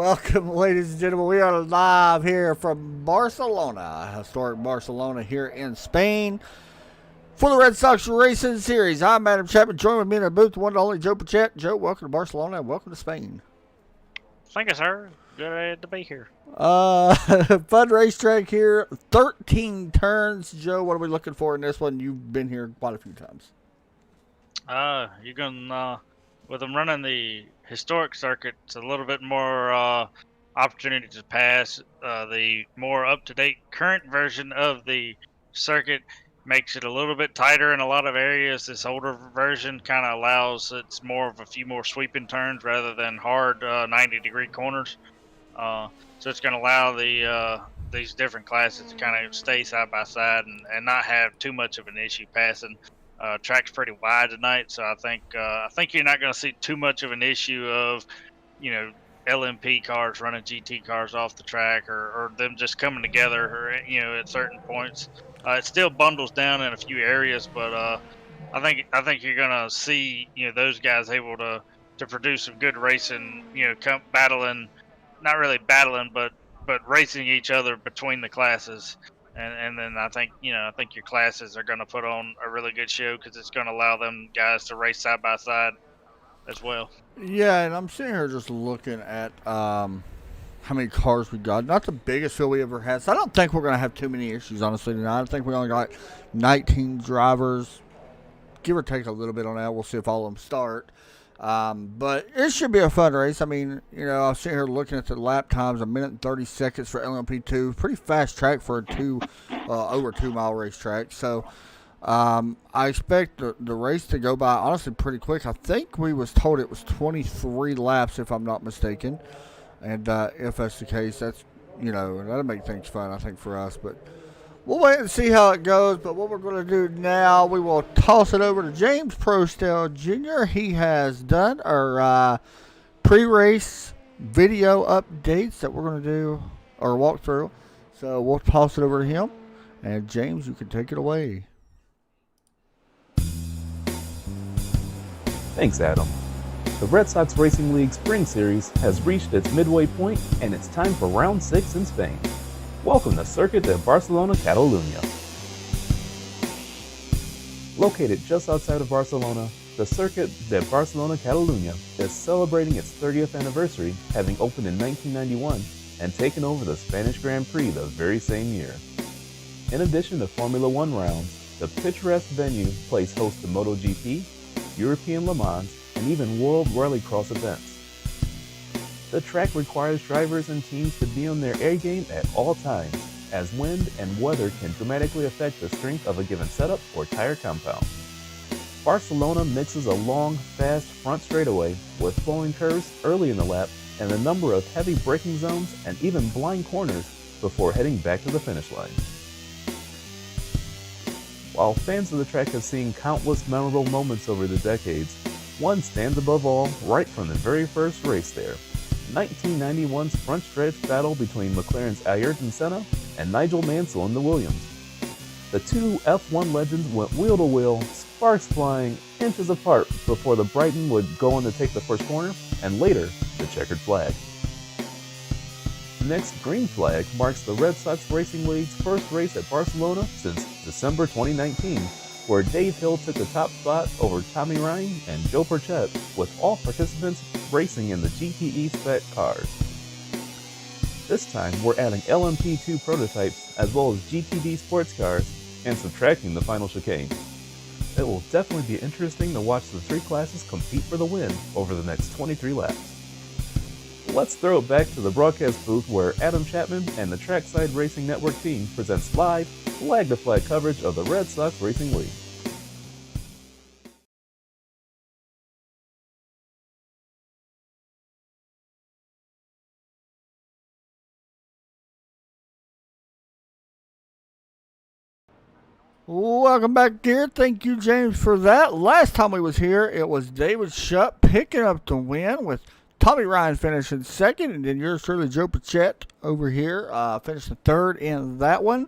Welcome, ladies and gentlemen. We are live here from Barcelona, historic Barcelona here in Spain, for the Red Sox Racing Series. I'm Adam Chapman, joined with me in the booth, the one and only Joe Pachette. Joe, welcome to Barcelona and welcome to Spain. Thank you, sir. Good to be here. Fun racetrack here, 13 turns. Joe, what are we looking for in this one? You've been here quite a few times. You're gonna with them running the historic circuit, it's a little bit more opportunity to pass. The more up-to-date current version of the circuit makes it a little bit tighter in a lot of areas. This older version kind of allows it's more of a few more sweeping turns rather than hard 90-degree corners. So it's going to allow these different classes to kind of stay side by side and not have too much of an issue passing. Track's pretty wide tonight, so I think you're not going to see too much of an issue of, LMP cars running GT cars off the track or them just coming together, or, at certain points. It still bundles down in a few areas, but I think you're going to see those guys able to produce some good racing. Come battling, not really battling, but racing each other between the classes. And then I think your classes are going to put on a really good show because it's going to allow them guys to race side by side as well. Yeah, and I'm sitting here just looking at how many cars we got. Not the biggest field we ever had, so I don't think we're going to have too many issues, honestly, tonight. I think we only got 19 drivers, give or take a little bit on that. We'll see if all of them start. But it should be a fun race. I mean, I'm sitting here looking at the lap times, 1:30 for LMP2. Pretty fast track for a over 2 mile racetrack. So I expect the race to go by, honestly, pretty quick. I think we was told it was 23 laps, if I'm not mistaken. And if that's the case, that's, that'll make things fun, I think, for us. But we'll wait and see how it goes, but what we're going to do now, we will toss it over to James Prostell Jr. He has done our pre-race video updates that we're going to do, or walk through. So we'll toss it over to him. And James, you can take it away. Thanks, Adam. The Red Sox Racing League Spring Series has reached its midway point, and it's time for Round 6 in Spain. Welcome to Circuit de Barcelona, Catalunya. Located just outside of Barcelona, the Circuit de Barcelona, Catalunya is celebrating its 30th anniversary, having opened in 1991 and taken over the Spanish Grand Prix the very same year. In addition to Formula One rounds, the picturesque venue plays host to MotoGP, European Le Mans, and even World Rallycross events. The track requires drivers and teams to be on their A game at all times, as wind and weather can dramatically affect the strength of a given setup or tire compound. Barcelona mixes a long, fast front straightaway with flowing curves early in the lap and a number of heavy braking zones and even blind corners before heading back to the finish line. While fans of the track have seen countless memorable moments over the decades, one stands above all right from the very first race there. 1991's front stretch battle between McLaren's Ayrton Senna and Nigel Mansell in the Williams. The two F1 legends went wheel to wheel, sparks flying, inches apart before the Brighton would go on to take the first corner, and later, the checkered flag. The next green flag marks the Red Sox Racing League's first race at Barcelona since December 2019, where Dave Hill took the top spot over Tommy Ryan and Joe Pachette, with all participants racing in the GTE spec cars. This time, we're adding LMP2 prototypes as well as GTD sports cars and subtracting the final chicane. It will definitely be interesting to watch the three classes compete for the win over the next 23 laps. Let's throw it back to the broadcast booth where Adam Chapman and the Trackside Racing Network team presents live, flag-to-flag coverage of the Red Sox Racing League. Welcome back here. Thank you, James, for that. Last time we was here, it was David Shutt picking up the win with Tommy Ryan finishing second, and then yours truly, Joe Pachette, over here, finished the third in that one.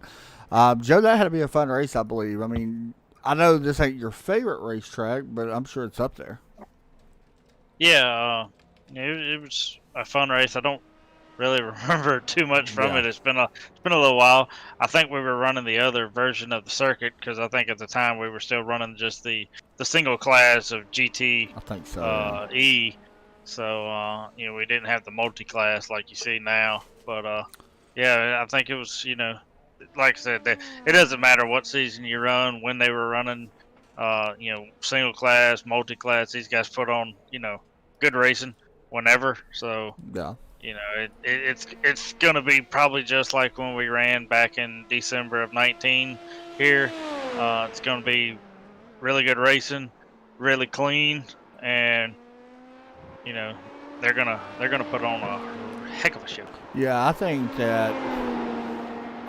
Joe, that had to be a fun race, I believe. I mean, I know this ain't your favorite racetrack, but I'm sure it's up there. Yeah, it was a fun race. I don't really remember too much from Yeah. it. It's been a little while. I think we were running the other version of the circuit because I think at the time we were still running just the single class of GT I think so. Yeah. E. So we didn't have the multi class like you see now. But yeah, I think it was like I said, it doesn't matter what season you run, when they were running, single class, multi class. These guys put on good racing whenever. So Yeah. it's gonna be probably just like when we ran back in December of 19 here. It's gonna be really good racing, really clean, and you know they're gonna put on a heck of a show. Yeah, I think that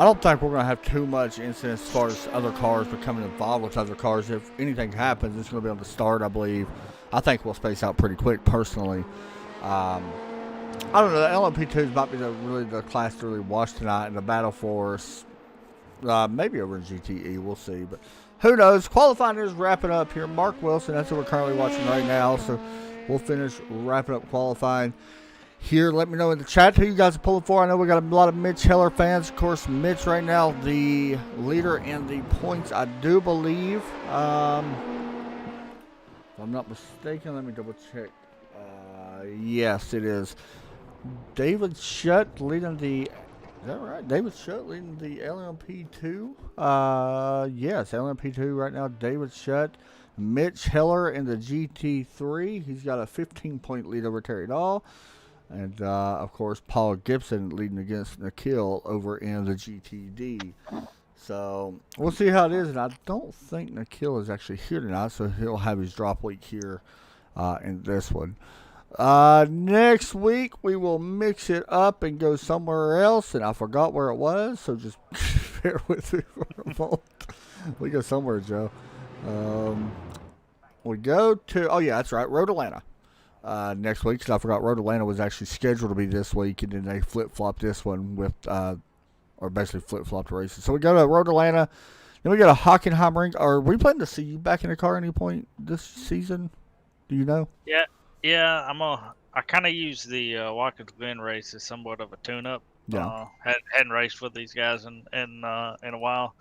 I don't think we're going to have too much incidents as far as other cars becoming involved with other cars. If anything happens, it's going to be on the start, I believe. I think we'll space out pretty quick, personally. Um, I don't know. The LMP2s might be really the class to really watch tonight in the Battle Force. Maybe over in GTE, we'll see. But who knows? Qualifying is wrapping up here. Mark Wilson, that's what we're currently watching right now. So we'll finish wrapping up qualifying here. Let me know in the chat who you guys are pulling for. I know we got a lot of Mitch Heller fans. Of course, Mitch right now, the leader in the points, I do believe. If I'm not mistaken, let me double check. Yes, it is. David Shutt leading the. Is that right? David Shutt leading the LMP2. Yes, LMP2 right now. David Shutt. Mitch Heller in the GT3. He's got a 15-point lead over Terry Dahl. And, of course, Paul Gibson leading against Nikhil over in the GTD. So, we'll see how it is. And I don't think Nikhil is actually here tonight, so he'll have his drop week here in this one. Next week, we will mix it up and go somewhere else. And I forgot where it was, so just bear with me for a moment. We go somewhere, Joe. We go to, oh, yeah, that's right, Road Atlanta. Next week, because I forgot Road Atlanta was actually scheduled to be this week, and then they flip-flopped this one with, or basically flip-flopped races. So we go to Road Atlanta, then we go to Hockenheimring. Are we planning to see you back in the car at any point this season? Do you know? Yeah. I kind of use the Watkins Glen race as somewhat of a tune-up. Yeah. Hadn't raced with these guys in a while,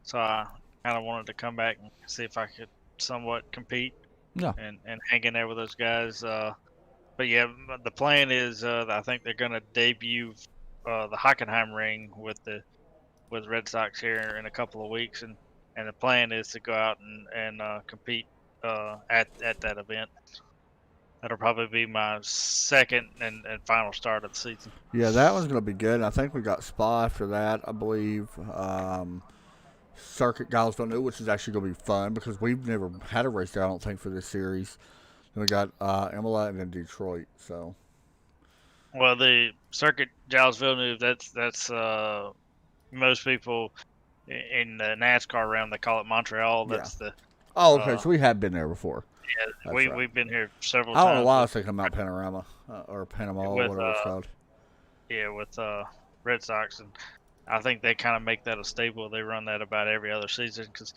so I kind of wanted to come back and see if I could somewhat compete. Yeah. And hang in there with those guys. But yeah, the plan is I think they're going to debut the Hockenheim ring with Red Sox here in a couple of weeks, and the plan is to go out and compete at that event. That'll probably be my second and final start of the season. Yeah, that one's going to be good. I think we got Spa after that, I believe. Circuit Galesville, which is actually going to be fun because we've never had a race there, I don't think, for this series. Then we got Imola and then Detroit. So, well, the Circuit Giles Villeneuve, that's most people in the NASCAR realm, they call it Montreal. That's the. Oh, okay. So we have been there before. Yeah, we've been here several times. times. I don't know why I was thinking about Panorama or Panama, with, whatever it's called. Yeah, with Red Sox, and I think they kind of make that a staple. They run that about every other season because,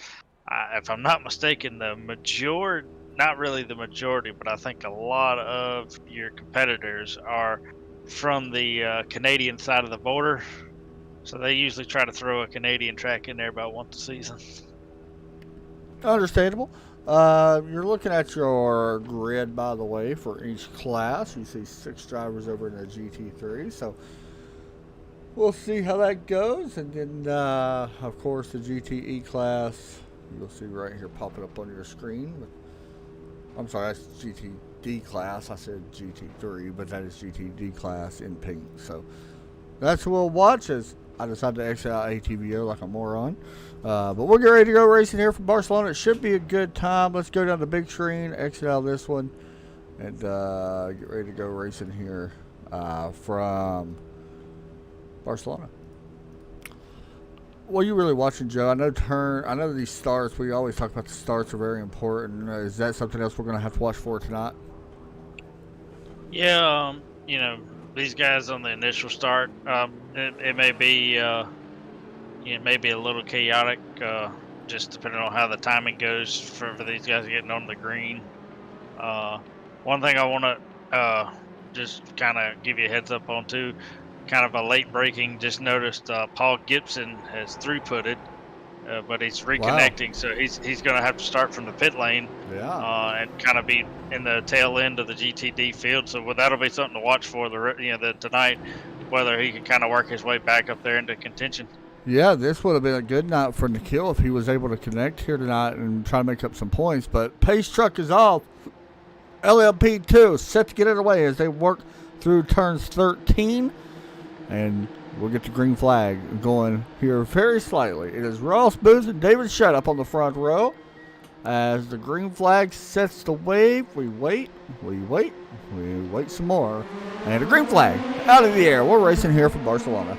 if I'm not mistaken, not really the majority, but I think a lot of your competitors are from the Canadian side of the border. So they usually try to throw a Canadian track in there about once a season. Understandable. You're looking at your grid, by the way, for each class. You see 6 drivers over in the GT3. So we'll see how that goes. And then, of course, the GTE class, you'll see right here popping up on your screen. I'm sorry, that's GTD class. I said GT3, but that is GTD class in pink. So that's what we'll watch as I decided to exit out ATVO like a moron. But we'll get ready to go racing here from Barcelona. It should be a good time. Let's go down the big screen, exit out of this one, and get ready to go racing here from Barcelona. What are you really watching, Joe? I know these starts, we always talk about the starts are very important. Is that something else we're going to have to watch for tonight? Yeah, these guys on the initial start, it may be maybe a little chaotic, just depending on how the timing goes for these guys getting on the green. One thing I want to just kind of give you a heads up on too, kind of a late breaking. Just noticed Paul Gibson has throughputed, but he's Wow. reconnecting, so he's going to have to start from the pit lane Yeah. and kind of be in the tail end of the GTD field. So that'll be something to watch for tonight, whether he can kind of work his way back up there into contention. Yeah, this would have been a good night for Nikhil if he was able to connect here tonight and try to make up some points. But pace truck is off. LMP2 set to get it away as they work through turns 13. And we'll get the green flag going here very slightly. It is Ross Booth and David Shutt up on the front row. As the green flag sets the wave, we wait some more. And the green flag out of the air. We're racing here from Barcelona.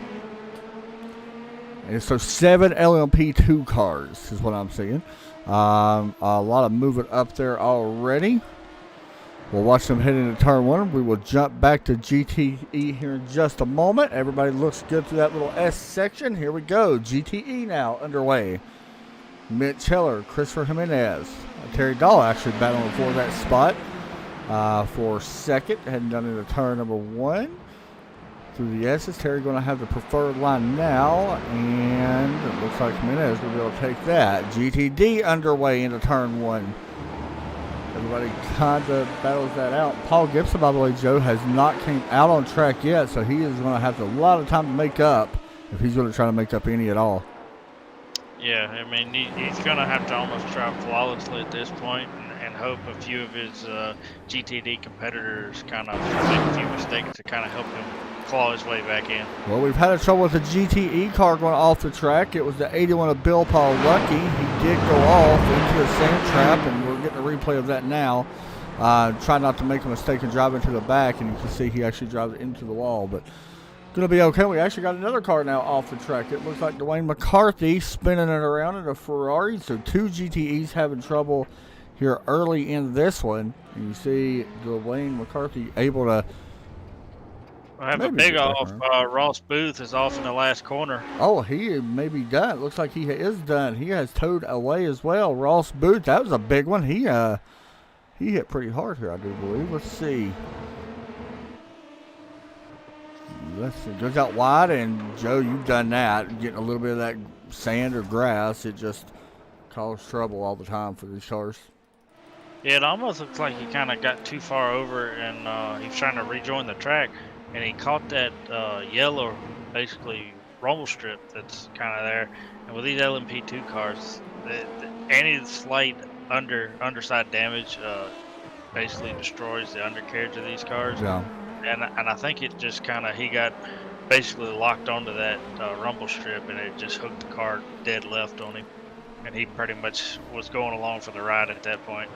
And so 7 LMP2 cars is what I'm seeing. A lot of movement up there already. We'll watch them head into turn 1. We will jump back to GTE here in just a moment. Everybody looks good through that little S section. Here we go. GTE now underway. Mitch Heller, Christopher Jimenez, Terry Dahl actually battling for that spot for second. Heading down into turn number 1. Through the S's, Terry going to have the preferred line now, and it looks like Jimenez will be able to take that. GTD underway into turn 1. Everybody kind of battles that out. Paul Gibson, by the way, Joe, has not came out on track yet, so he is going to have a lot of time to make up if he's going to try to make up any at all. Yeah, I mean, he's going to have to almost try flawlessly at this point and hope a few of his GTD competitors kind of make a few mistakes to kind of help him claw his way back in. Well, we've had a trouble with the GTE car going off the track. It was the 81 of Bill Paul Lucky. He did go off into a sand trap, and we're getting a replay of that now. Try not to make a mistake and drive into the back, and you can see he actually drives into the wall, but going to be okay. We actually got another car now off the track. It looks like Dwayne McCarthy spinning it around in a Ferrari. So 2 GTEs having trouble here early in this one. And you see Dwayne McCarthy able to We'll have a big off. Ross Booth is off in the last corner. Oh, he may be done. Looks like he is done. He has towed away as well. Ross Booth, that was a big one. He hit pretty hard here, I do believe. Let's see. Goes out wide, and Joe, you've done that. Getting a little bit of that sand or grass, it just causes trouble all the time for these cars. Yeah, it almost looks like he kind of got too far over, and he's trying to rejoin the track, and he caught that yellow, basically, rumble strip that's kind of there. And with these LMP2 cars, any slight underside damage basically destroys the undercarriage of these cars. Yeah. And I think it just kind of, he got basically locked onto that rumble strip, and it just hooked the car dead left on him. And he pretty much was going along for the ride at that point.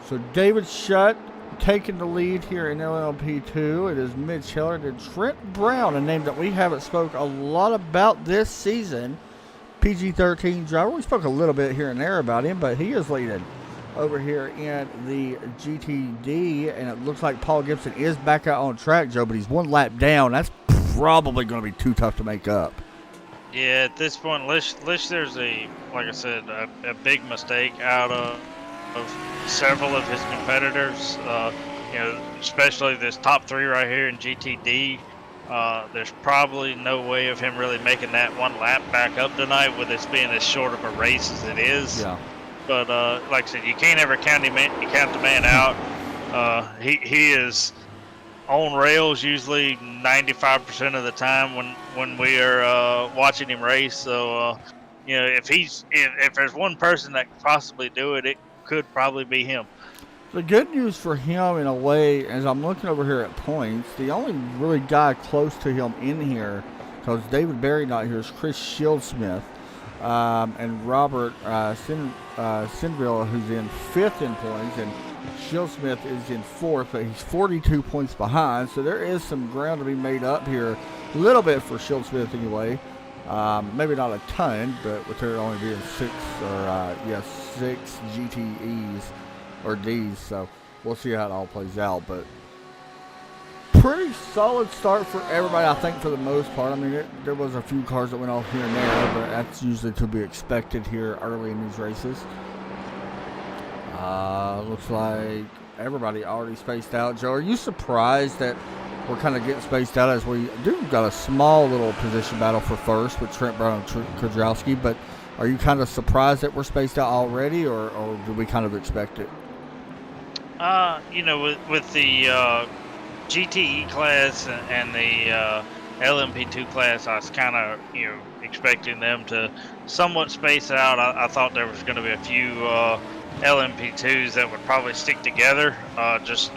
So David Shutt taking the lead here in LMP2. It is Mitch Heller and Trent Brown, a name that we haven't spoke a lot about this season. PG-13 driver. We spoke a little bit here and there about him, but he is leading over here in the GTD, and it looks like Paul Gibson is back out on track, Joe, but he's one lap down. That's probably going to be too tough to make up. Yeah, at this point, unless there's like I said, a big mistake out of several of his competitors, especially this top 3 right here in GTD, there's probably no way of him really making that one lap back up tonight with this being as short of a race as it is. Yeah. But like I said, you can't ever count the man out. He is on rails usually 95% of the time when we are watching him race. So if there's one person that could possibly do it, it could probably be him. The good news for him, in a way, as I'm looking over here at points, the only really guy close to him in here, because David Berry not here, is Chris Shieldsmith. And Robert Sinville, who's in 5th in points, and Shieldsmith is in 4th, but he's 42 points behind, so there is some ground to be made up here, a little bit for Shieldsmith anyway. Maybe not a ton, but with there only being 6 GTEs or Ds, so we'll see how it all plays out. But pretty solid start for everybody, I think, for the most part. I mean, there was a few cars that went off here and there, but that's usually to be expected here early in these races. Looks like everybody already spaced out. Joe, are you surprised that we're kind of getting spaced out as we do got a small little position battle for first with Trent Brown and Kudrowski. But are you kind of surprised that we're spaced out already, or do we kind of expect it? With the GTE class and the LMP2 class, I was kind of expecting them to somewhat space out. I thought there was going to be a few LMP2s that would probably stick together. Just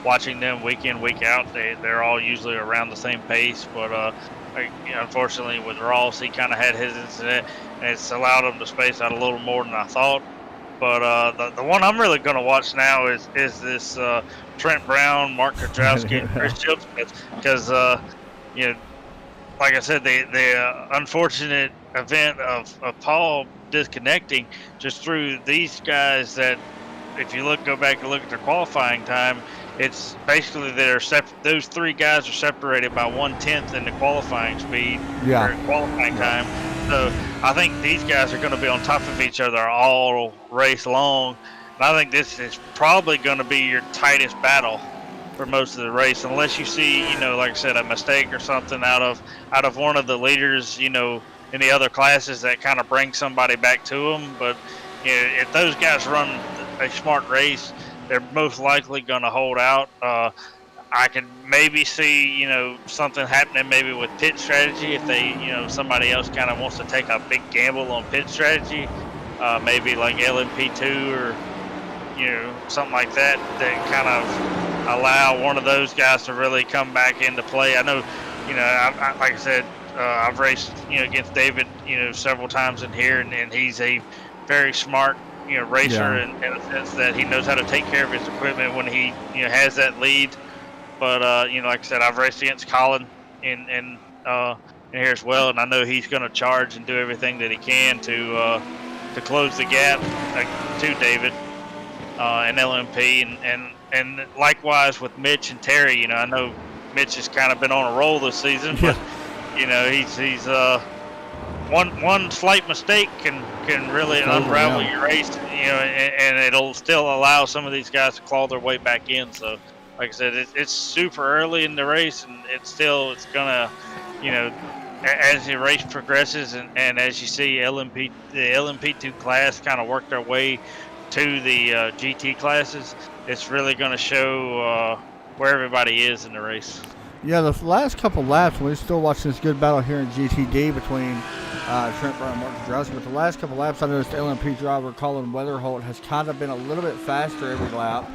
watching them week in, week out, they're all usually around the same pace. But unfortunately, with Ross, he kind of had his incident, and it's allowed him to space out a little more than I thought. But the one I'm really going to watch now is this Trent Brown, Mark Kudrowski, and Chris Shipsmith, because like I said, the unfortunate event of Paul disconnecting just threw these guys that, if you go back and look at their qualifying time, it's basically those three guys are separated by 1/10 in the qualifying speed or qualifying time. So I think these guys are going to be on top of each other all race long. And I think this is probably going to be your tightest battle for most of the race, unless you see, like I said, a mistake or something out of one of the leaders, in the other classes that kind of brings somebody back to them. But if those guys run a smart race, they're most likely going to hold out. I can maybe see, something happening maybe with pit strategy if they, somebody else kind of wants to take a big gamble on pit strategy, maybe like LMP2 or, something like that kind of allow one of those guys to really come back into play. I know, like I said, I've raced, against David, several times in here, and he's a very smart, racer in a sense that he knows how to take care of his equipment when he, has that lead. But, like I said, I've raced against Colin in here as well, and I know he's going to charge and do everything that he can to close the gap to David and LMP, and likewise with Mitch and Terry. I know Mitch has kind of been on a roll this season, but he's one slight mistake can really unravel your race, and it'll still allow some of these guys to claw their way back in. So, like I said, it's super early in the race, and it's gonna, as the race progresses, and as you see the LMP2 class kind of work their way to the GT classes, it's really going to show where everybody is in the race. Yeah, the last couple laps, we're still watching this good battle here in GTD between Trent Brown and Mark Kudrowski, but the last couple laps, I noticed the LMP driver Colin Weatherholt has kind of been a little bit faster every lap.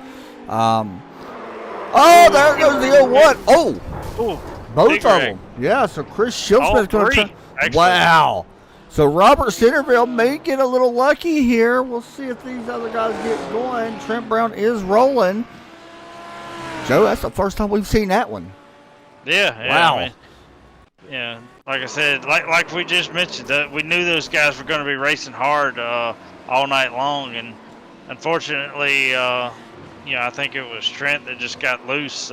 There goes the 01. Both of them. Yeah, so Chris Shilsmith's going to turn. Wow. So Robert Centerville may get a little lucky here. We'll see if these other guys get going. Trent Brown is rolling. Joe, that's the first time we've seen that one. Yeah. Wow. Like I said, like we just mentioned, that we knew those guys were going to be racing hard all night long, and unfortunately, I think it was Trent that just got loose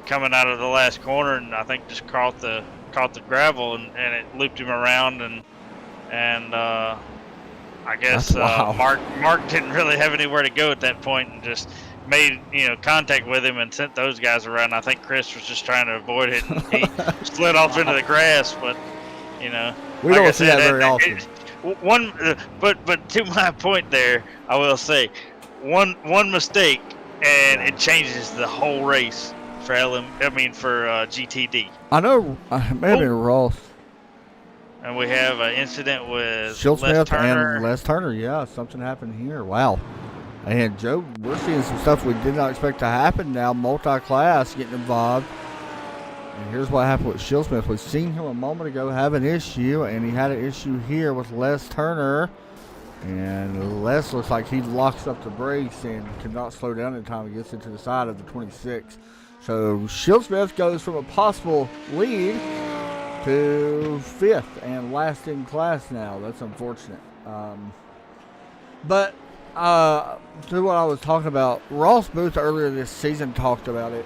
coming out of the last corner, and I think just caught the gravel and it looped him around, and I guess Mark didn't really have anywhere to go at that point, and just made contact with him and sent those guys around. I think Chris was just trying to avoid it, and he slid off into the grass. But we like don't see that very often. But to my point there, I will say one mistake and it changes the whole race for GTD. I know, maybe Ross. And we have an incident with Les Turner. And Les Turner, yeah, something happened here. Wow. And Joe, we're seeing some stuff we did not expect to happen now. Multi-class getting involved. And here's what happened with Shilsmith. We've seen him a moment ago have an issue, and he had an issue here with Les Turner. And Les looks like he locks up the brakes and cannot slow down in time. He gets into the side of the 26. So Shilsmith goes from a possible lead to 5th and last in class now. That's unfortunate. But to what I was talking about, Ross Booth earlier this season talked about it.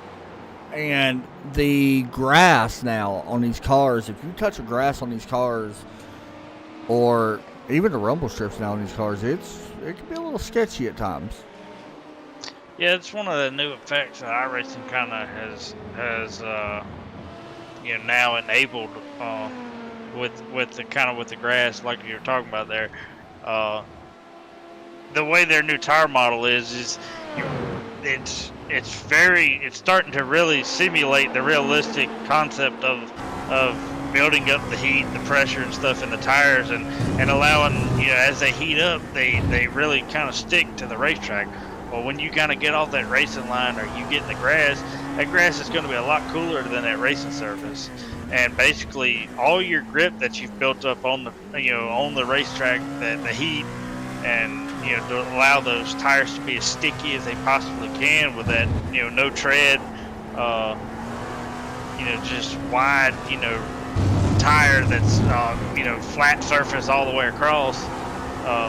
And the grass now on these cars, if you touch the grass on these cars, or even the rumble strips now on these cars, it can be a little sketchy at times. Yeah, it's one of the new effects that iRacing kind of has now enabled with the kind of with the grass like you were talking about there. Uh, the way their new tire model is you, it's starting to really simulate the realistic concept of building up the heat, the pressure and stuff in the tires, and allowing, as they heat up, they really kind of stick to the racetrack. Well, when you kind of get off that racing line or you get in the grass, that grass is going to be a lot cooler than that racing surface. And basically, all your grip that you've built up on the racetrack, the heat, and to allow those tires to be as sticky as they possibly can with that no tread, just wide tire that's flat surface all the way across.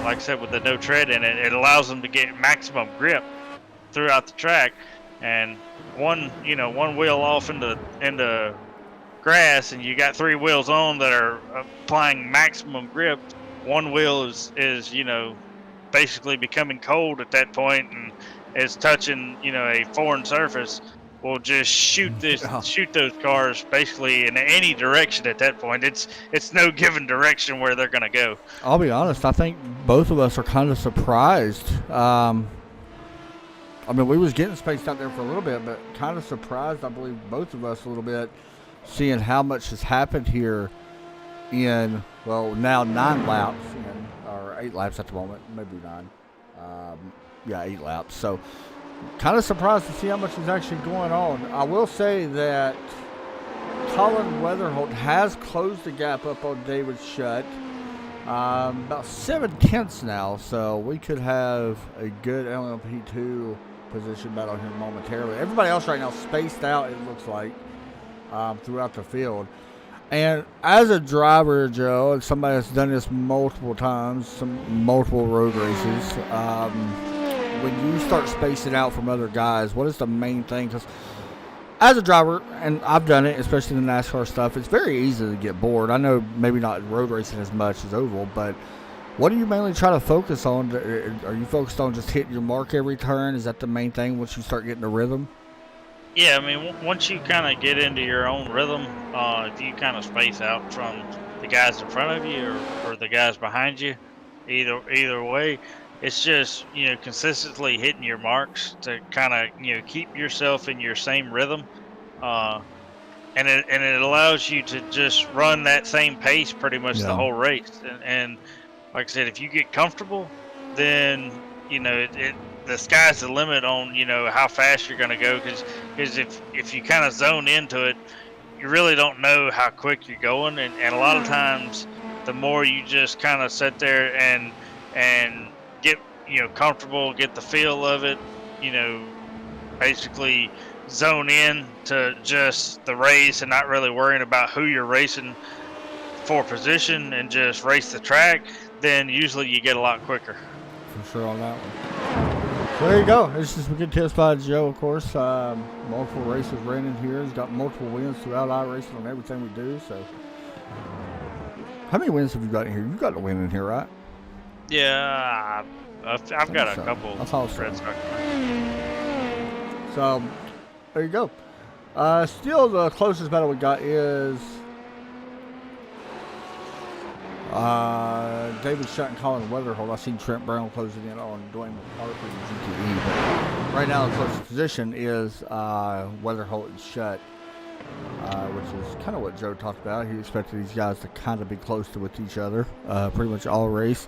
Like I said, with the no tread in it, it allows them to get maximum grip throughout the track. And one wheel off into grass, and you got 3 wheels on that are applying maximum grip. One wheel is basically becoming cold at that point, and is touching a foreign surface. Will just shoot those cars basically in any direction at that point. It's no given direction where they're gonna go. I'll be honest. I think both of us are kind of surprised. I mean, we was getting spaced out there for a little bit, but kind of surprised, I believe, both of us a little bit, seeing how much has happened here in, well, now 9 laps, or 8 laps at the moment, maybe 9. 8 laps. So, kind of surprised to see how much is actually going on. I will say that Colin Weatherholt has closed the gap up on David Shutt. About 7/10 now, so we could have a good LMP2 position battle here momentarily. Everybody else right now spaced out, it looks like, throughout the field. And as a driver, Joe, and somebody that's done this multiple times, multiple road races, when you start spacing out from other guys, what is the main thing? Because as a driver, and I've done it, especially in the NASCAR stuff, it's very easy to get bored. I know maybe not road racing as much as oval, but what do you mainly try to focus on? Are you focused on just hitting your mark every turn? Is that the main thing once you start getting the rhythm? Yeah, I mean, once you kind of get into your own rhythm, if you kind of space out from the guys in front of you or the guys behind you, either way, it's just consistently hitting your marks to kind of keep yourself in your same rhythm, and it allows you to just run that same pace pretty much the whole race. And like I said, if you get comfortable, then the sky's the limit on how fast you're going to go, because if you kind of zone into it, you really don't know how quick you're going, and a lot of times the more you just kind of sit there and get comfortable, get the feel of it, basically zone in to just the race and not really worrying about who you're racing for position and just race the track, then usually you get a lot quicker. For sure on that one. So there you go. This is some good tips by Joe, of course. Multiple races ran in here. He's got multiple wins throughout iRacing on everything we do. So, how many wins have you got in here? You got a win in here, right? Yeah, I've got a couple. That's all. So, there you go. Still, the closest battle we got is David Shutt and Colin Weatherholt. I've seen Trent Brown closing in on Dwayne McCarthy and GTE. But right now, the closest position is Weatherholt and Shutt, which is kind of what Joe talked about. He expected these guys to kind of be close to with each other pretty much all race.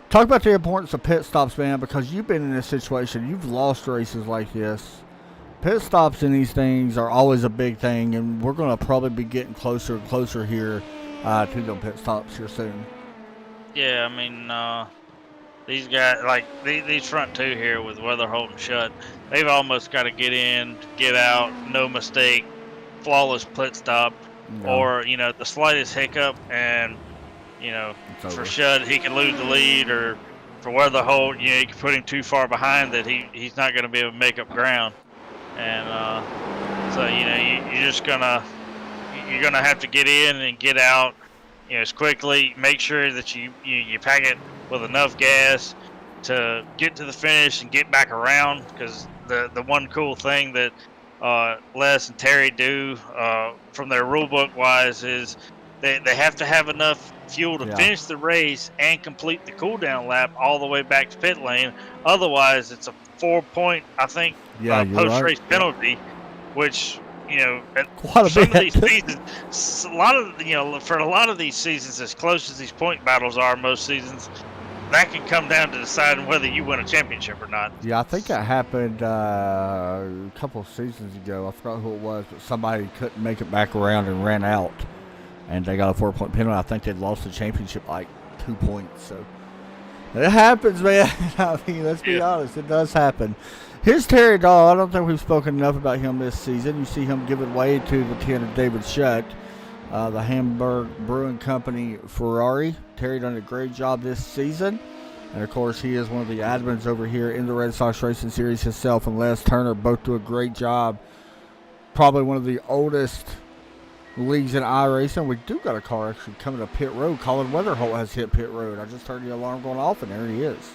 Talk about the importance of pit stops, man, because you've been in this situation. You've lost races like this. Pit stops in these things are always a big thing, and we're going to probably be getting closer and closer here to the pit stops here soon. Yeah, I mean, these guys, like these front two here with Weatherholt and Shutt, they've almost got to get in, get out, no mistake, flawless pit stop, or the slightest hiccup, and for Shutt he can lose the lead, or for Weatherholt, you can put him too far behind that he's not going to be able to make up ground, and so you're just you're gonna have to get in and get out as quickly. Make sure that you pack it with enough gas to get to the finish and get back around. Because the one cool thing that Les and Terry do from their rule book wise is they have to have enough fuel to finish the race and complete the cool down lap all the way back to pit lane. Otherwise, it's a 4-point, I think, post race penalty, which, you know, quite a some bit. of these seasons, a lot of, you know, for a lot of these seasons, as close as these point battles are, most seasons, that can come down to deciding whether you win a championship or not. Yeah, I think that happened a couple of seasons ago. I forgot who it was, but somebody couldn't make it back around and ran out, and they got a 4-point penalty. I think they lost the championship like 2 points. So it happens, man. I mean, let's be honest, it does happen. Here's Terry Dahl. I don't think we've spoken enough about him this season. You see him giving way to the 10 of David Shutt, the Hamburg Brewing Company Ferrari. Terry done a great job this season. And, of course, he is one of the admins over here in the Red Sox Racing Series. Himself and Les Turner both do a great job. Probably one of the oldest leagues in iRacing. We do got a car actually coming to pit road. Colin Weatherholt has hit pit road. I just heard the alarm going off, and there he is.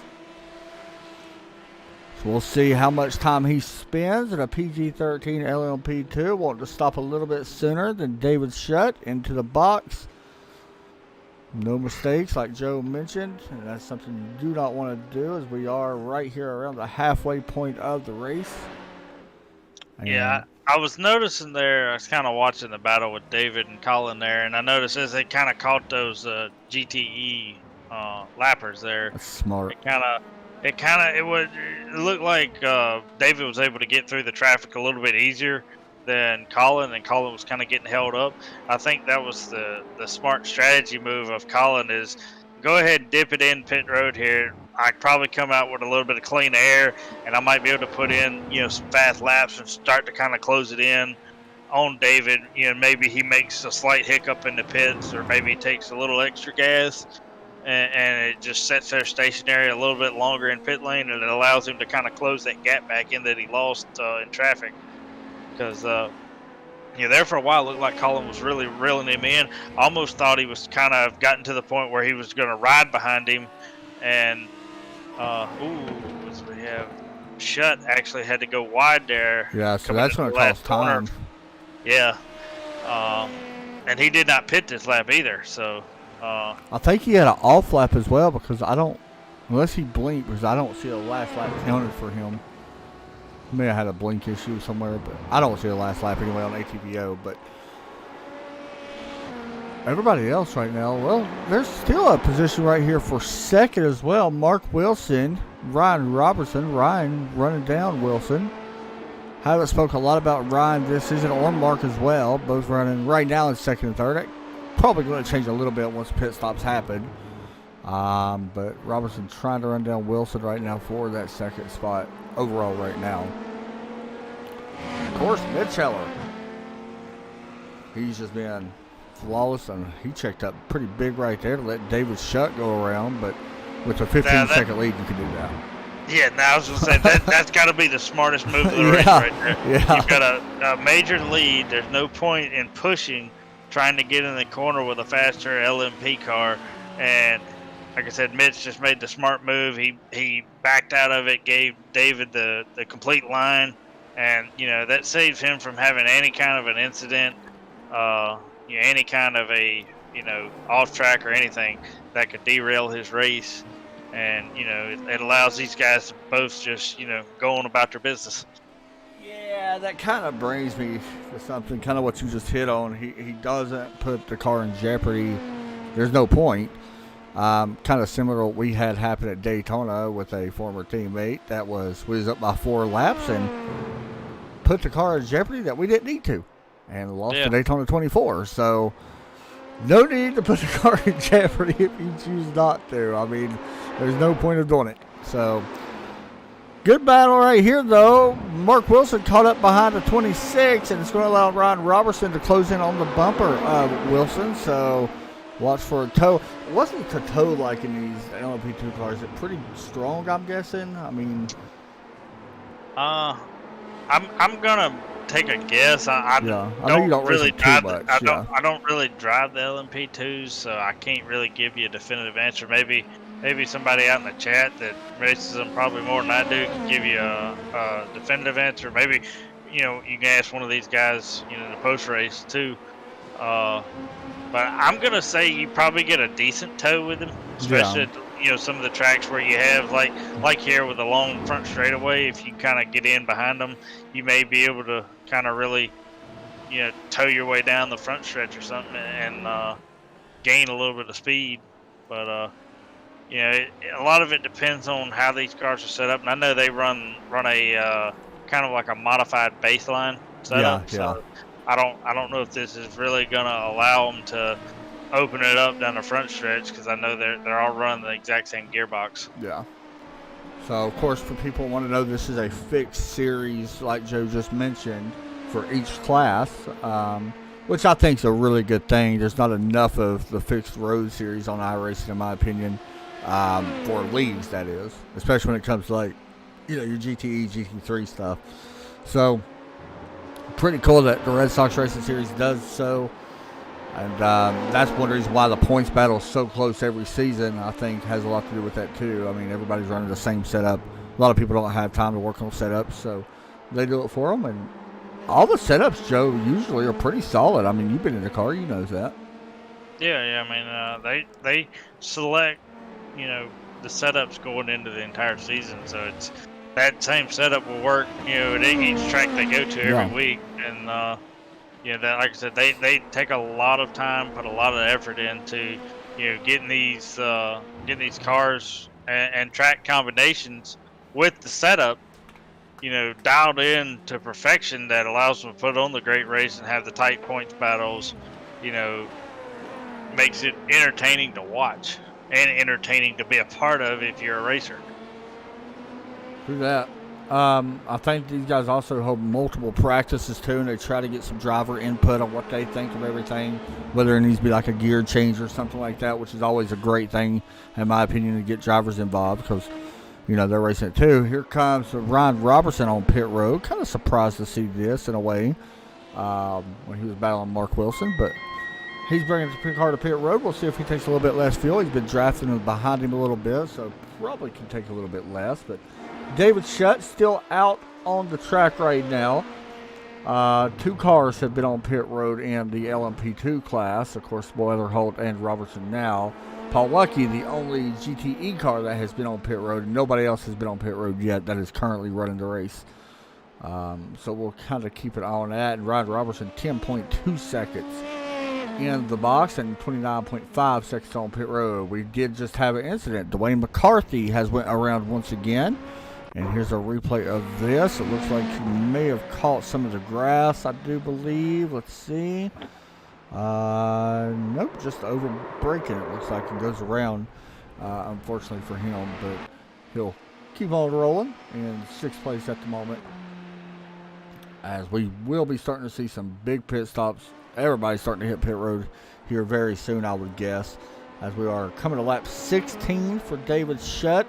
So we'll see how much time he spends in a PG-13 LMP2. Want to stop a little bit sooner than David Shutt into the box. No mistakes, like Joe mentioned, and that's something you do not want to do, as we are right here around the halfway point of the race. And yeah, I was noticing there, I was kind of watching the battle with David and Colin there, and I noticed as they kind of caught those GTE lappers there. That's smart. It looked like David was able to get through the traffic a little bit easier than Colin, and Colin was kind of getting held up. I think that was the smart strategy move of Colin, is go ahead and dip it in pit road here. I'd probably come out with a little bit of clean air, and I might be able to put in, you know, some fast laps and start to kind of close it in on David. You know, maybe he makes a slight hiccup in the pits, or maybe he takes a little extra gas, and it just sets there stationary a little bit longer in pit lane, and it allows him to kind of close that gap back in that he lost in traffic. Because, you know, there for a while, it looked like Colin was really reeling him in. Almost thought he was kind of gotten to the point where he was going to ride behind him. And, we have Shutt actually had to go wide there. Yeah, so that's going to cost time. Yeah. And he did not pit this lap either, so. I think he had an off lap as well, because unless he blinked, because I don't see a last lap counted for him. May have had a blink issue somewhere, but I don't see the last lap anyway on ATVO. But everybody else right now, well, there's still a position right here for second as well. Mark Wilson, Ryan Robertson. Ryan running down Wilson. Haven't spoke a lot about Ryan this season, or Mark as well. Both running right now in second and third. Probably going to change a little bit once pit stops happen. But Robertson trying to run down Wilson right now for that second spot overall right now. Of course, Mitcheller. He's just been flawless, and he checked up pretty big right there to let David Shutt go around. But with a 15-second lead, you can do that. Yeah, now I was going to say, that's got to be the smartest move of the race right there. Yeah. You've got a major lead. There's no point in pushing, trying to get in the corner with a faster LMP car. And like I said, Mitch just made the smart move. He backed out of it, gave David the complete line, and, you know, that saves him from having any kind of an incident, any kind of a, you know, off track or anything that could derail his race. And, you know, it allows these guys to both just, you know, go on about their business. Yeah, that kind of brings me to something, kind of what you just hit on. He doesn't put the car in jeopardy. There's no point. Kind of similar to what we had happen at Daytona with a former teammate. We was up by 4 laps and put the car in jeopardy that we didn't need to, and lost to Daytona 24. So no need to put the car in jeopardy if you choose not to. I mean, there's no point of doing it. So good battle right here, though. Mark Wilson caught up behind the 26, and it's going to allow Ryan Robertson to close in on the bumper of Wilson. So watch for a tow. What's the tow like in these LMP2 cars? Is it pretty strong, I'm guessing? I mean, I'm gonna take a guess. I know you don't really race drive. too much. I don't really drive the LMP2s, so I can't really give you a definitive answer. Maybe maybe somebody out in the chat that races them probably more than I do can give you a definitive answer. Maybe, you can ask one of these guys, in the post race too. Uh, but I'm gonna say you probably get a decent tow with him, especially Yeah. at some of the tracks where you have like here with a long front straightaway. If you kind of get in behind them, you may be able to kind of really tow your way down the front stretch or something and gain a little bit of speed. But a lot of it depends on how these cars are set up, and I know they run a kind of like a modified baseline Yeah. setup. Yeah. So I don't know if this is really gonna allow them to open it up down the front stretch because I know they're all running the exact same gearbox. Yeah. So, of course, for people who want to know, this is a fixed series, like Joe just mentioned, for each class, which I think is a really good thing. There's not enough of the fixed road series on iRacing, in my opinion, for leagues, that is, especially when it comes to, like, your GTE, GT3 stuff. So, pretty cool that the Red Sox Racing Series does so. And that's one reason why the points battle is so close every season. I think has a lot to do with that too. I mean, everybody's running the same setup. A lot of people don't have time to work on setups, so they do it for them. And all the setups, Joe, usually are pretty solid. I mean, you've been in the car, you know that. Yeah. I mean, they select the setups going into the entire season, so it's that same setup will work at each track they go to every week, and that, like I said, they take a lot of time, put a lot of effort into getting these cars and track combinations with the setup dialed in to perfection that allows them to put on the great race and have the tight points battles. Makes it entertaining to watch and entertaining to be a part of if you're a racer. Do that. I think these guys also hold multiple practices too, and they try to get some driver input on what they think of everything, whether it needs to be like a gear change or something like that, which is always a great thing, in my opinion, to get drivers involved because, they're racing it too. Here comes Ryan Robertson on pit road. Kind of surprised to see this in a way when he was battling Mark Wilson, but he's bringing the car to pit road. We'll see if he takes a little bit less fuel. He's been drafting behind him a little bit, so probably can take a little bit less, but David Shutt still out on the track right now. Two cars have been on pit road in the LMP2 class. Of course, Weatherholt and Robertson now. Paul Lucky, the only GTE car that has been on pit road. Nobody else has been on pit road yet that is currently running the race. So we'll kind of keep an eye on that. And Ryan Robertson, 10.2 seconds in the box and 29.5 seconds on pit road. We did just have an incident. Dwayne McCarthy has went around once again. And here's a replay of this. It looks like he may have caught some of the grass, I do believe. Let's see. Nope, just over braking it looks like, and goes around, unfortunately for him. But he'll keep on rolling in sixth place at the moment, as we will be starting to see some big pit stops. Everybody's starting to hit pit road here very soon, I would guess, as we are coming to lap 16 for David Shutt,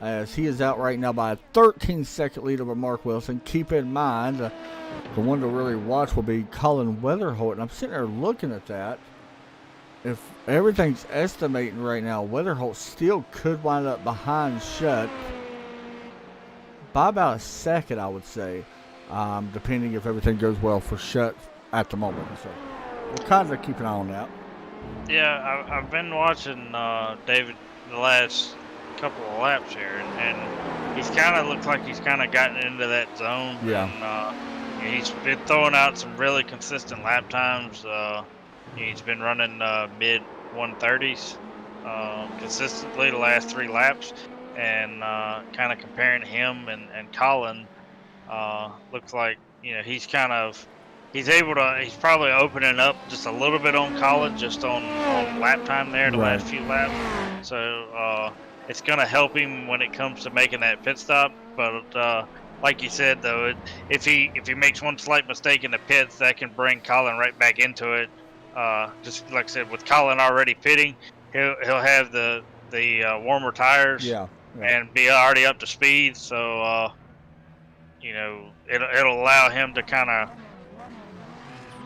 as he is out right now by a 13-second lead over Mark Wilson. Keep in mind, the one to really watch will be Colin Weatherholt, and I'm sitting there looking at that. If everything's estimating right now, Weatherholt still could wind up behind Shutt by about a second, I would say, depending if everything goes well for Shutt at the moment. So we'll kind of keep an eye on that. Yeah, I've been watching David the last couple of laps here, and he's kind of looks like he's kind of gotten into that zone. Yeah. And, he's been throwing out some really consistent lap times. He's been running mid 130s consistently the last 3 laps, and kind of comparing him and Colin, looks like he's probably opening up just a little bit on Colin just on lap time there the last few laps. So it's going to help him when it comes to making that pit stop. But like you said, though, if he makes one slight mistake in the pits, that can bring Colin right back into it. Just like I said, with Colin already pitting, he'll have the warmer tires and be already up to speed. So it'll allow him to kind of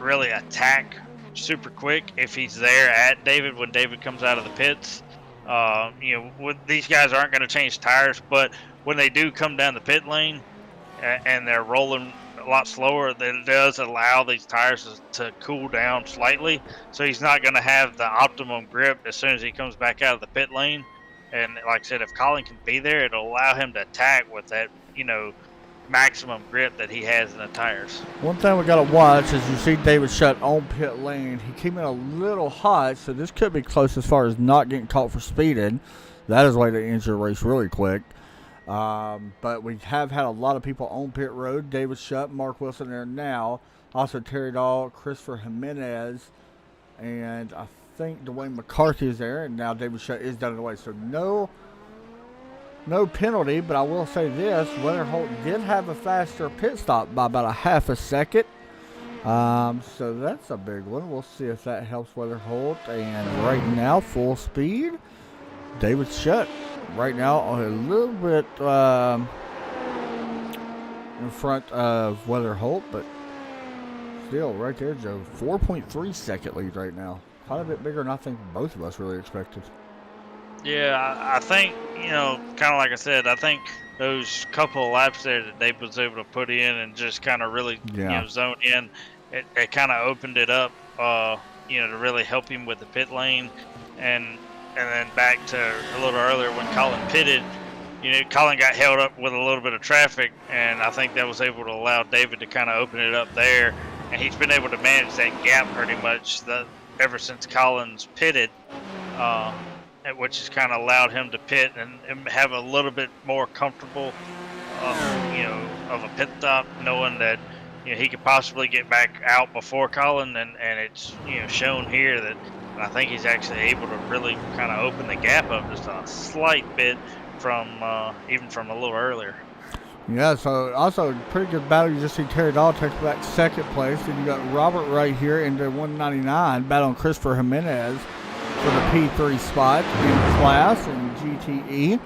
really attack super quick if he's there at David when David comes out of the pits. These guys aren't going to change tires, but when they do come down the pit lane and they're rolling a lot slower, that it does allow these tires to cool down slightly. So he's not going to have the optimum grip as soon as he comes back out of the pit lane. And like I said, if Colin can be there, it'll allow him to attack with that, maximum grip that he has in the tires. One thing we got to watch is you see David Shutt on pit lane. He came in a little hot, so this could be close as far as not getting caught for speeding. That is a way to end your race really quick. But we have had a lot of people on pit road. David Shutt, Mark Wilson there now. Also Terry Dahl, Christopher Jimenez, and I think Dwayne McCarthy is there. And now David Shutt is down the way. So no penalty, but I will say this. Weather Holt did have a faster pit stop by about a half a second. So that's a big one. We'll see if that helps Weather Holt. And right now, full speed, David Shutt. Right now, a little bit in front of Weather Holt, but still right there, Joe. 4.3 second lead right now. Quite a bit bigger than I think both of us really expected. Yeah, I think, kind of like I said, I think those couple of laps there that Dave was able to put in and just kind of really, zone in, it kind of opened it up, to really help him with the pit lane. And then back to a little earlier when Colin pitted, Colin got held up with a little bit of traffic, and I think that was able to allow David to kind of open it up there. And he's been able to manage that gap pretty much ever since Colin's pitted. Which has kind of allowed him to pit and have a little bit more comfortable, of a pit stop, knowing that he could possibly get back out before Colin, and it's shown here that I think he's actually able to really kind of open the gap up just a slight bit from even from a little earlier. Yeah, so also pretty good battle. You just see Terry Dahl take back second place, and you got Robert right here in the 199 battling Christopher Jimenez for the P3 spot in class in GTE.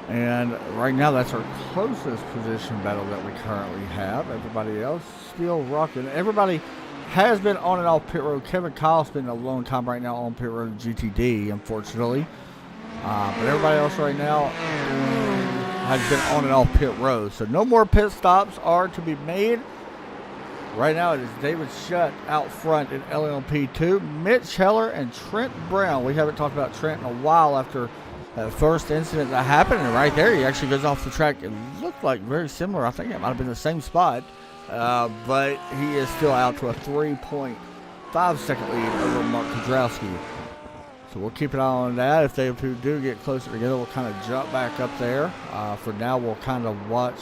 And right now that's our closest position battle that we currently have. Everybody else still rocking. Everybody has been on and off pit road. Kevin Kyle's been a long time right now on pit road GTD, unfortunately. But everybody else right now has been on and off pit road. So no more pit stops are to be made. Right now it is David Shutt out front in LMP2. Mitch Heller and Trent Brown. We haven't talked about Trent in a while after that first incident that happened. And right there he actually goes off the track. It looked like very similar. I think it might have been the same spot. But he is still out to a 3.5 second lead over Mark Kudrowski. So we'll keep an eye on that. If they do get closer together, we'll kind of jump back up there. For now, we'll kind of watch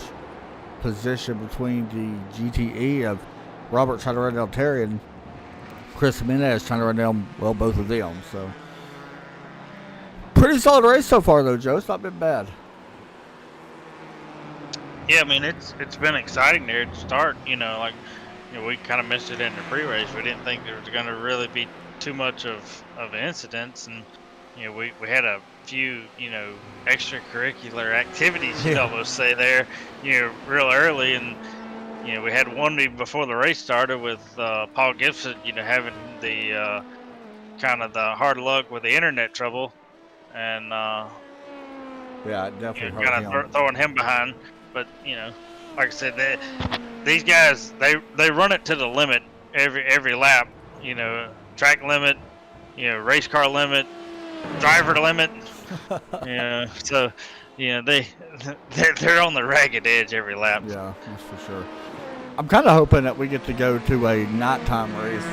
position between the GTE of Robert trying to run down Terry and Chris Jimenez trying to run down, both of them. So pretty solid race so far, though, Joe. It's not been bad. Yeah, I mean, it's been exciting there to start. We kind of missed it in the pre-race. We didn't think there was going to really be too much of incidents, and we had a few extracurricular activities, you'd almost say there, real early, and we had one even before the race started with Paul Gibson, having the kind of the hard luck with the internet trouble, and yeah, definitely kind of throwing him behind. But like I said, these guys they run it to the limit every lap. Track limit, race car limit, driver limit. So they're on the ragged edge every lap. Yeah, that's for sure. I'm kind of hoping that we get to go to a nighttime race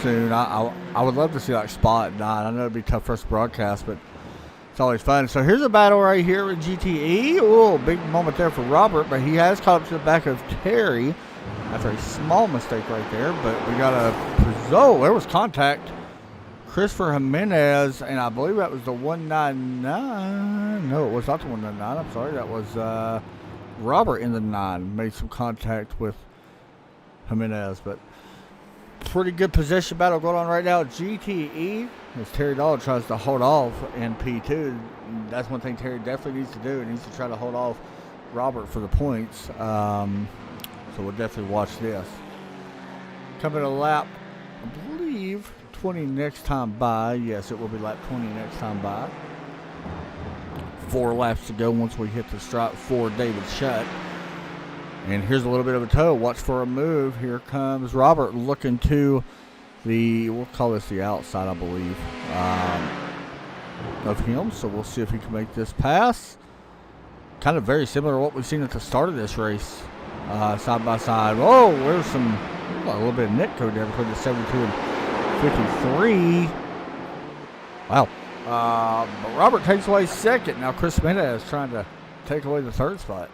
soon. I would love to see like Spa at night. I know it'd be tough for us to broadcast, but it's always fun. So here's a battle right here with GTE. Oh, big moment there for Robert, but he has caught up to the back of Terry. That's a small mistake right there, but we got there was contact. Christopher Jimenez, and I believe that was the 199. No, it was not the 199. I'm sorry. That was Robert in the 9. Made some contact with Jimenez, but pretty good position battle going on right now at GTE as Terry Dahl tries to hold off in P2. That's one thing Terry definitely needs to do. He needs to try to hold off Robert for the points. So we'll definitely watch this. Coming to lap, I believe, 20 next time by. Yes, it will be lap 20 next time by. 4 laps to go once we hit the stripe for David Shutt. And here's a little bit of a toe. Watch for a move. Here comes Robert looking to we'll call this the outside, I believe, of him. So we'll see if he can make this pass. Kind of very similar to what we've seen at the start of this race. Side by side. Oh, there's a little bit of net code there between the 72 and 53. Wow. But Robert takes away second. Now Chris Mendez is trying to take away the third spot.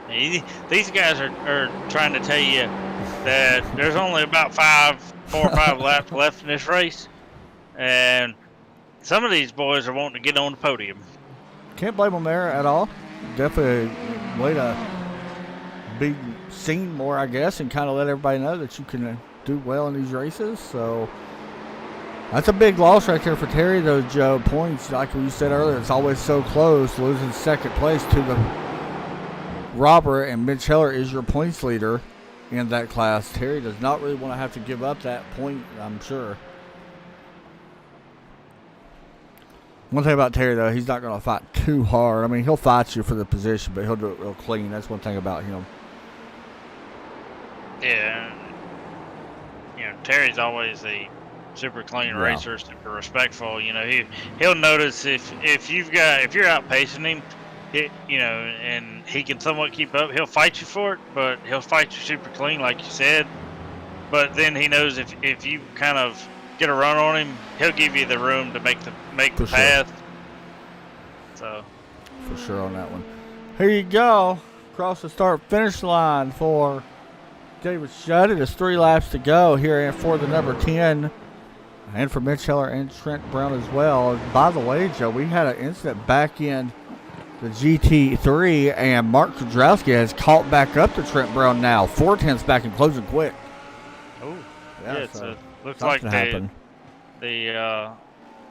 These guys are trying to tell you that there's only about 4 or 5 laps left in this race. And some of these boys are wanting to get on the podium. Can't blame them there at all. Definitely a way to be seen more, I guess, and kind of let everybody know that you can do well in these races. So that's a big loss right there for Terry, though, Joe. Points, like you said earlier, it's always so close. Losing second place to the Robert, and Mitch Heller is your points leader in that class. Terry does not really want to have to give up that point, I'm sure. One thing about Terry, though, he's not going to fight too hard. I mean, he'll fight you for the position, but he'll do it real clean. That's one thing about him. Yeah. Terry's always a super clean racer, super respectful. He'll notice if you're outpacing him, and he can somewhat keep up, he'll fight you for it, but he'll fight you super clean, like you said. But then he knows if you kind of get a run on him, he'll give you the room to make the path. So, for sure on that one. Here you go, across the start-finish line for David Shutt. It is 3 laps to go here for the number 10, and for Mitch Heller and Trent Brown as well. By the way, Joe, we had an incident back in the GT3, and Mark Kudrowski has caught back up to Trent Brown now. 4/10 back and closing quick. Oh, yeah, so looks like the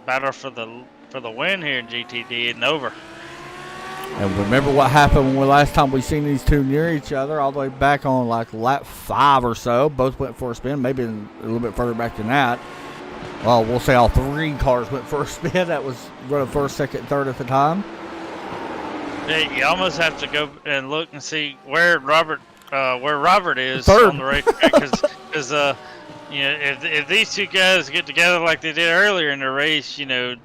battle for the win here in GTD isn't over. And remember what happened when last time we seen these two near each other, all the way back on like lap 5 or so. Both went for a spin, maybe a little bit further back than that. Well, we'll say all 3 cars went for a spin. That was running first, second, third at the time. You almost have to go and look and see where Robert is third on the racetrack, because if these two guys get together like they did earlier in the race,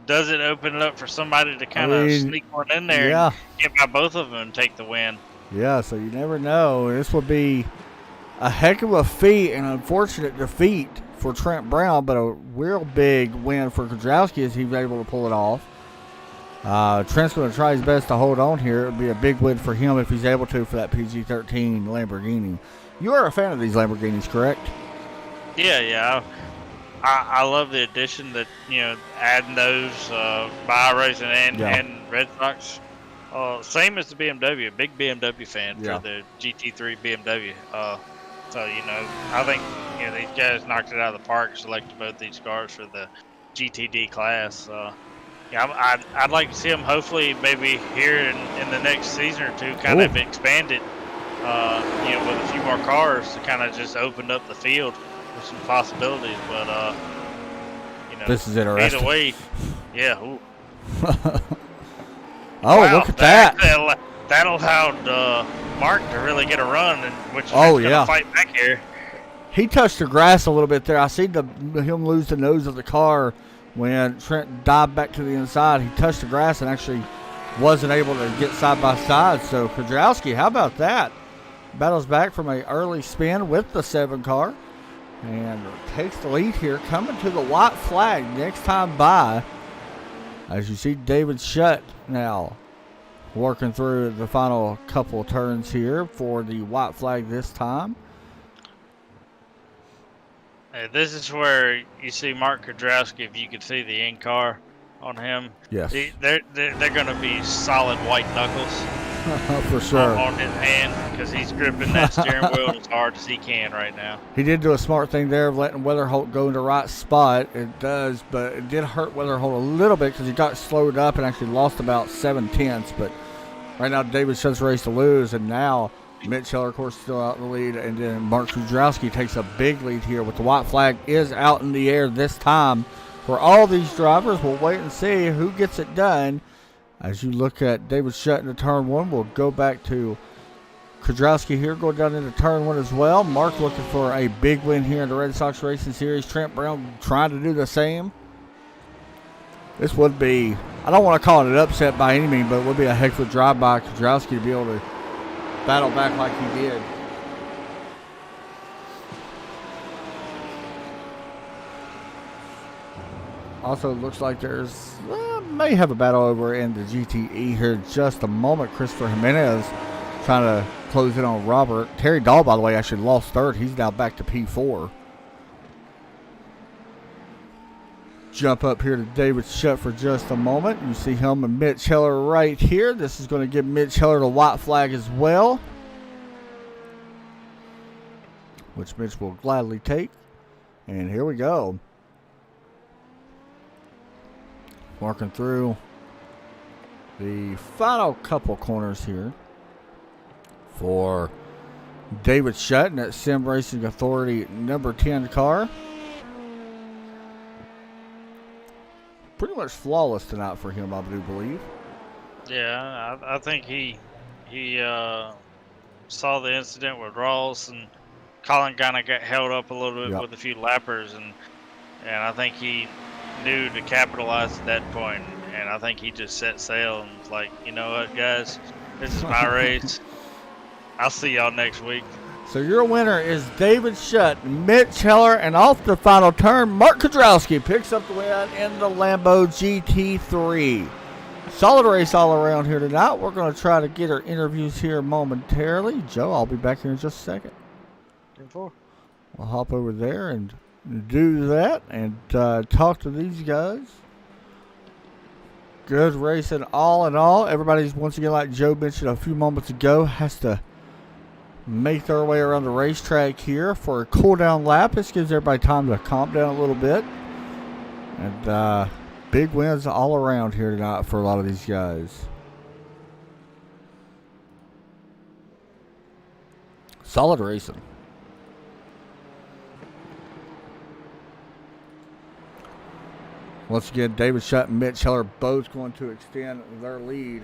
does it open it up for somebody to kind of sneak one in there and get by both of them and take the win? Yeah, so you never know. This would be a heck of a feat, an unfortunate defeat for Trent Brown, but a real big win for Kudrowski as he was able to pull it off. Trent's going to try his best to hold on here. It would be a big win for him if he's able to for that PG-13 Lamborghini. You are a fan of these Lamborghinis, correct? Yeah. I love the addition that, adding those by racing and Red Sox. Same as the BMW, big BMW fan for the GT3 BMW. So, I think, these guys knocked it out of the park, selected both these cars for the GTD class. I'd like to see them hopefully maybe here in the next season or two kind of expand it, with a few more cars to kind of just open up the field with some possibilities. But, this is interesting. Either way, yeah. Ooh. Wow, look at that. That allowed Mark to really get a run, which is going to fight back here. He touched the grass a little bit there. I seen him lose the nose of the car when Trent dived back to the inside. He touched the grass and actually wasn't able to get side by side. So Kudrowski, how about that? Battles back from an early spin with the 7 car and takes the lead here, coming to the white flag next time by. As you see David Shutt now working through the final couple of turns here for the white flag this time. This is where you see Mark Kudrowski. If you could see the in-car on him, yes, they're going to be solid white knuckles for sure on his hand, because he's gripping that steering wheel as hard as he can right now. He did do a smart thing there of letting Weatherholt go in the right spot. It does, but it did hurt Weatherholt a little bit because he got slowed up and actually lost about 7/10. But right now, David Shutt's race to lose, and now Mitch Heller, of course, still out in the lead, and then Mark Kudrowski takes a big lead here with the white flag is out in the air this time for all these drivers. We'll wait and see who gets it done. As you look at David Shutt into turn one, we'll go back to Kudrowski here, going down into turn one as well. Mark looking for a big win here in the Red Sox Racing Series. Trent Brown trying to do the same. This would be, I don't want to call it an upset by any means, but it would be a heck of a drive by Kudrowski to be able to battle back like he did. Also, looks like there's, may have a battle over in the GTE here in just a moment. Christopher Jimenez trying to close in on Robert. Terry Dahl, by the way, actually lost third. He's now back to P4. Jump up here to David Shutt for just a moment. You see him and Mitch Heller right here. This is going to give Mitch Heller the white flag as well, which Mitch will gladly take. And here we go. Working through the final couple corners here for David Shutt in that Sim Racing Authority number 10 car. Pretty much flawless tonight for him, I do believe. Yeah, I think he saw the incident with Ross, and Colin kind of got held up a little bit with a few lappers, and I think he knew to capitalize at that point, and I think he just set sail and was like, you know what, guys, this is my race. I'll see y'all next week. So your winner is David Shutt, Mitch Heller, and off the final turn, Mark Kudrowski picks up the win in the Lambo GT3. Solid race all around here tonight. We're going to try to get our interviews here momentarily. Joe, I'll be back here in just a second. 10-4. We'll hop over there and do that and talk to these guys. Good racing all in all. Everybody's, once again, like Joe mentioned a few moments ago, has to make their way around the racetrack here for a cool down lap. This gives everybody time to calm down a little bit. And big wins all around here tonight for a lot of these guys. Solid racing. Once again, David Shutt and Mitch Heller both going to extend their lead.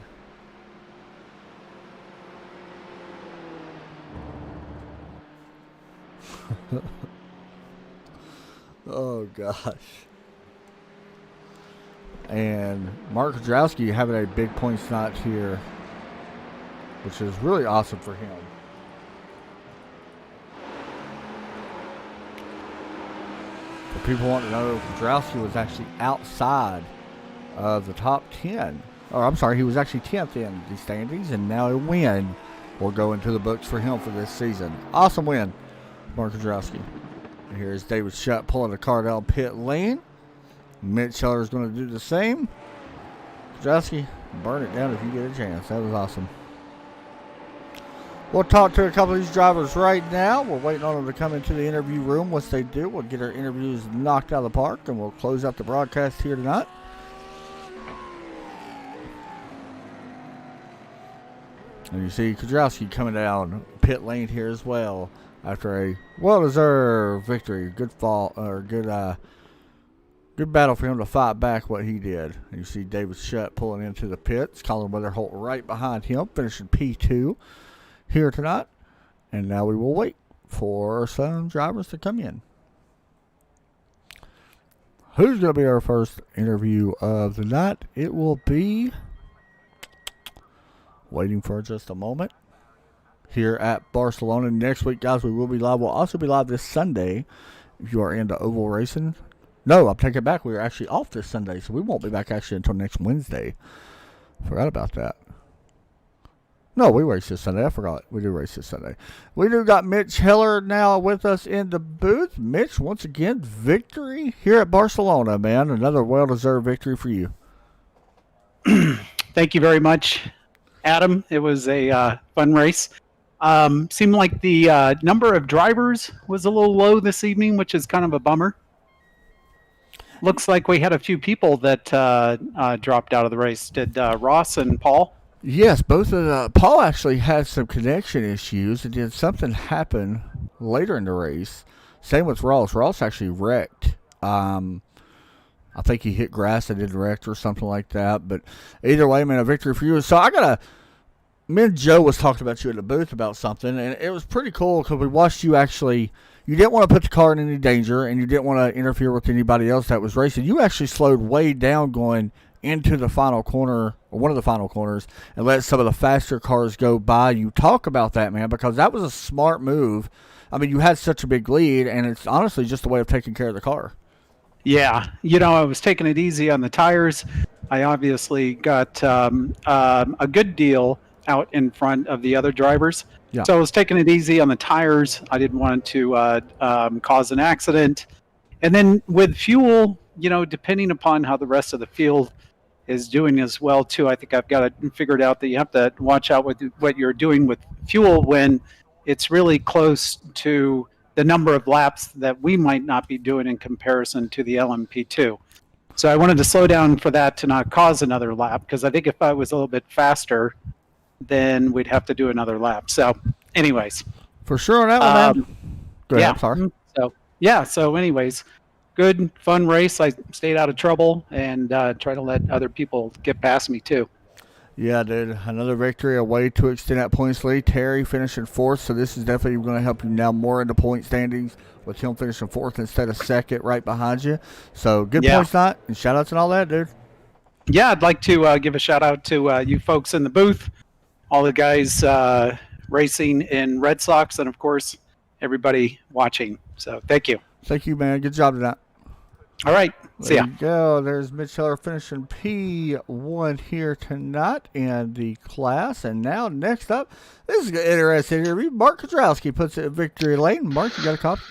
Oh gosh. And Mark Kudrowski having a big points night here, which is really awesome for him. For people want to know, Kudrowski was actually outside of the top 10. Or I'm sorry, he was actually 10th in the standings, and now a win will go into the books for him for this season. Awesome win, Mark Kudrowski. And here's David Shutt pulling the car down pit lane. Mitch Heller is going to do the same. Kudrowski, burn it down if you get a chance. That was awesome. We'll talk to a couple of these drivers right now. We're waiting on them to come into the interview room. Once they do, we'll get our interviews knocked out of the park, and we'll close out the broadcast here tonight. And you see Kudrowski coming down pit lane here as well after a well-deserved victory. Good fall, or good battle for him to fight back what he did. And you see David Shutt pulling into the pits. Colin Weatherholt right behind him, finishing P2 here tonight. And now we will wait for some drivers to come in. Who's going to be our first interview of the night? It will be, waiting for just a moment, here at Barcelona. Next week, guys, we will be live. We'll also be live this Sunday if you are into oval racing. No, I'll take it back. We are actually off this Sunday, so we won't be back actually until next Wednesday. Forgot about that. No, we race this Sunday. I forgot. We do race this Sunday. We do got Mitch Heller now with us in the booth. Mitch, once again, victory here at Barcelona, man. Another well-deserved victory for you. Thank you very much, Adam. It was a fun race. Seemed like the number of drivers was a little low this evening, which is kind of a bummer. Looks like we had a few people that dropped out of the race. Did Ross and Paul? Yes, both of Paul actually had some connection issues, and then something happened later in the race. Same with Ross. Ross actually wrecked. I think he hit grass and did wrecked or something like that. But either way, man, a victory for you. So me and Joe was talking about you in the booth about something, and it was pretty cool because we watched you actually. You didn't want to put the car in any danger, and you didn't want to interfere with anybody else that was racing. You actually slowed way down going into the final corner, or one of the final corners, and let some of the faster cars go by you. Talk about that, man, because that was a smart move. I mean, you had such a big lead, and it's honestly just a way of taking care of the car. Yeah, I was taking it easy on the tires. I obviously got a good deal out in front of the other drivers. Yeah. So I was taking it easy on the tires. I didn't want to cause an accident. And then with fuel, depending upon how the rest of the field is doing as well, too, I think I've got it figured out that you have to watch out with what you're doing with fuel when it's really close to the number of laps that we might not be doing in comparison to the LMP2. So I wanted to slow down for that to not cause another lap, because I think if I was a little bit faster, then we'd have to do another lap. So anyways. For sure on that one, man. Go ahead, Yeah. I'm sorry. So anyways, good, fun race. I stayed out of trouble and try to let other people get past me too. Yeah, dude. Another victory, a way to extend that points lead. Terry finishing fourth, so this is definitely going to help you now more in the point standings with him finishing fourth instead of second right behind you. So good points night, and shout-outs and all that, dude. Yeah, I'd like to give a shout-out to you folks in the booth, all the guys racing in Red Sox, and, of course, everybody watching. So thank you. Thank you, man. Good job tonight. All right. See ya. There you go. There's Mitch Heller finishing P1 here tonight in the class. And now next up, this is an interesting interview. Mark Kudrowski puts it at victory lane. Mark, you got a copy?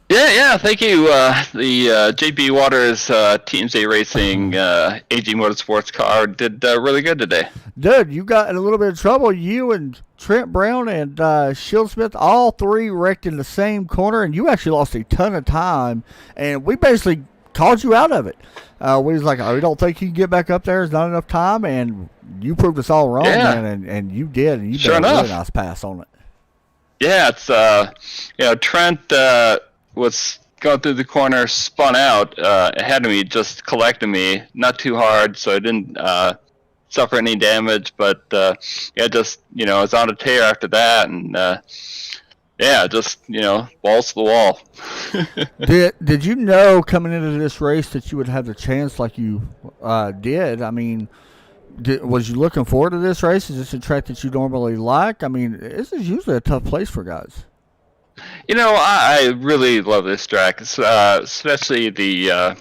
Yeah, thank you. The JB Waters TMJ Racing AG Motorsports car did really good today. Dude, you got in a little bit of trouble. You and Trent Brown and Shieldsmith, all three wrecked in the same corner, and you actually lost a ton of time. And we basically called you out of it. We was like, we don't think you can get back up there. There's not enough time. And you proved us all wrong, man, and you did. And you sure did a enough. really nice pass on it. Yeah, it's, Trent was going through the corner, spun out ahead of me, just collected me, not too hard, so I didn't suffer any damage, but I was on a tear after that, and just balls to the wall. Did you know coming into this race that you would have the chance like you did? I mean, was you looking forward to this race? Is this a track that you normally like? I mean, this is usually a tough place for guys. I really love this track, especially the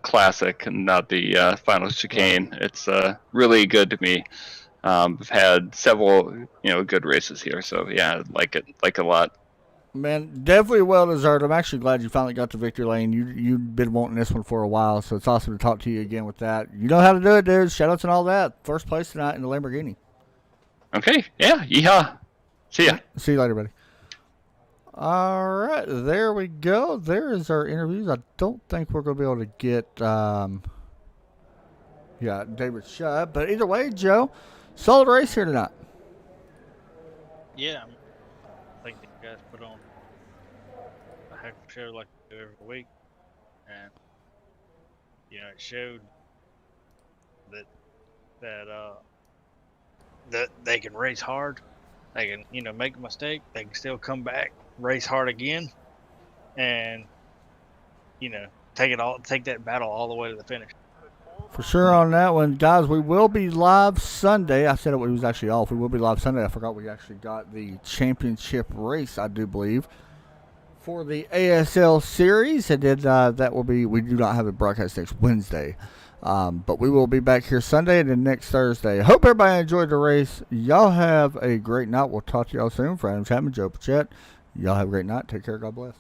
classic and not the final chicane. It's really good to me. I've had several good races here, so yeah, I like it a lot. Man, definitely well deserved. I'm actually glad you finally got to victory lane. You've been wanting this one for a while, so it's awesome to talk to you again with that. You know how to do it, dude. Shoutouts and all that. First place tonight in the Lamborghini. Okay, yeah, yeehaw. See ya. See you later, buddy. All right, there we go. There is our interviews. I don't think we're going to be able to get David Shutt. But either way, Joe, solid race here tonight. Yeah, I think the guys put on a heck of a show like they do every week, and it showed that they can race hard. They can make a mistake. They can still come back, race hard again, and take that battle all the way to the finish. For sure on that one. Guys, we will be live Sunday. I said it was actually off. We will be live Sunday. I forgot we actually got the championship race, I do believe, for the ASL series. And then we do not have a broadcast next Wednesday. But we will be back here Sunday and then next Thursday. Hope everybody enjoyed the race. Y'all have a great night. We'll talk to y'all soon. For Adam Chapman, Joe Pachette. Y'all have a great night. Take care. God bless.